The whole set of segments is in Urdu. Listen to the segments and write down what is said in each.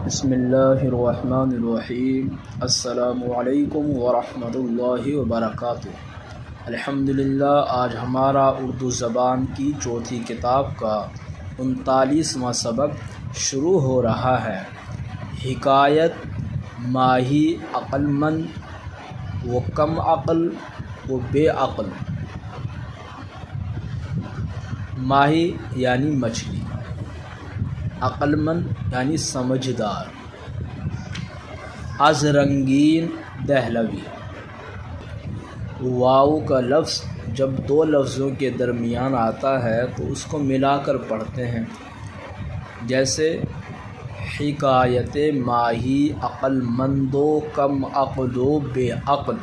بسم اللہ الرحمن الرحیم۔ السلام علیکم ورحمۃ اللہ وبرکاتہ۔ الحمدللہ، آج ہمارا اردو زبان کی چوتھی کتاب کا 39واں سبق شروع ہو رہا ہے۔ حکایت ماہی عقل مند و کم عقل و بے عقل۔ ماہی یعنی مچھلی، عقل مند یعنی سمجھدار۔ از رنگین دہلوی۔ واو کا لفظ جب دو لفظوں کے درمیان آتا ہے تو اس کو ملا کر پڑھتے ہیں، جیسے حکایت ماہی عقل مند و کم عقل و بے عقل۔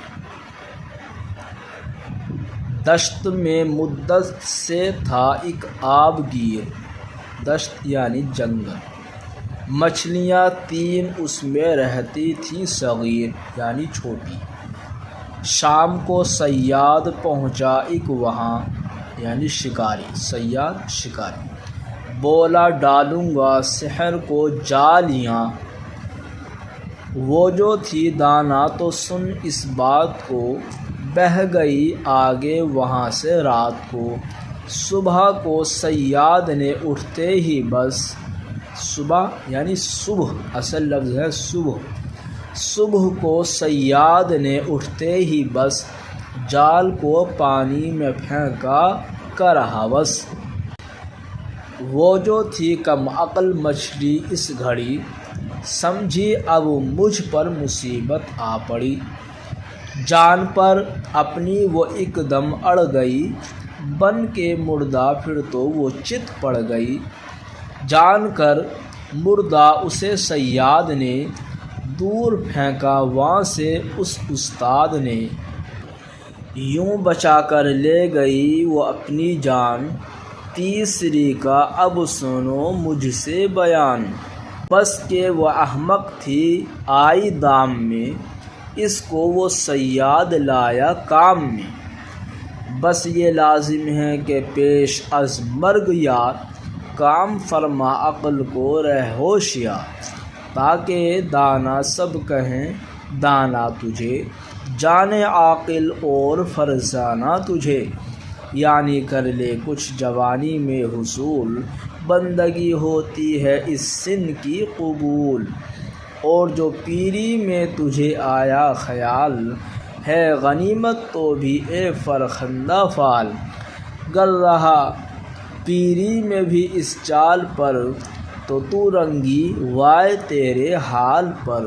دشت میں مدت سے تھا ایک آب گیر، دشت یعنی جنگل۔ مچھلیاں تین اس میں رہتی تھیں، صغیر یعنی چھوٹی۔ شام کو صیاد پہنچا ایک وہاں، یعنی شکاری، صیاد شکاری۔ بولا ڈالوں گا سحر کو جالیاں، وہ جو تھی دانا تو سن اس بات کو۔ بہہ گئی آگے وہاں سے رات کو، صبح کو صیاد نے اٹھتے ہی بس۔ صبح یعنی صبح، اصل لفظ ہے صبح۔ صبح کو صیاد نے اٹھتے ہی بس، جال کو پانی میں پھینکا کر ہوس۔ وہ جو تھی کم عقل مچھلی اس گھڑی، سمجھی اب مجھ پر مصیبت آ پڑی۔ جان پر اپنی وہ ایک دم اڑ گئی، بن کے مردہ پھر تو وہ چت پڑ گئی۔ جان کر مردہ اسے صیاد نے، دور پھینکا وہاں سے اس استاد نے۔ یوں بچا کر لے گئی وہ اپنی جان، تیسری کا اب سنو مجھ سے بیان۔ بس کہ وہ احمق تھی آئی دام میں، اس کو وہ صیاد لایا کام میں۔ بس یہ لازم ہے کہ پیش از مرگ یار، کام فرما عقل کو رہ ہوشیار۔ تاکہ دانا سب کہیں دانا تجھے، جانے عاقل اور فرزانہ تجھے۔ یعنی کر لے کچھ جوانی میں حصول، بندگی ہوتی ہے اس سن کی قبول۔ اور جو پیری میں تجھے آیا خیال، ہے غنیمت تو بھی اے فرخندہ فال۔ گر رہا پیری میں بھی اس چال پر، تو رنگی وائے تیرے حال پر۔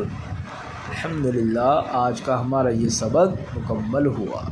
الحمدللہ، آج کا ہمارا یہ سبق مکمل ہوا۔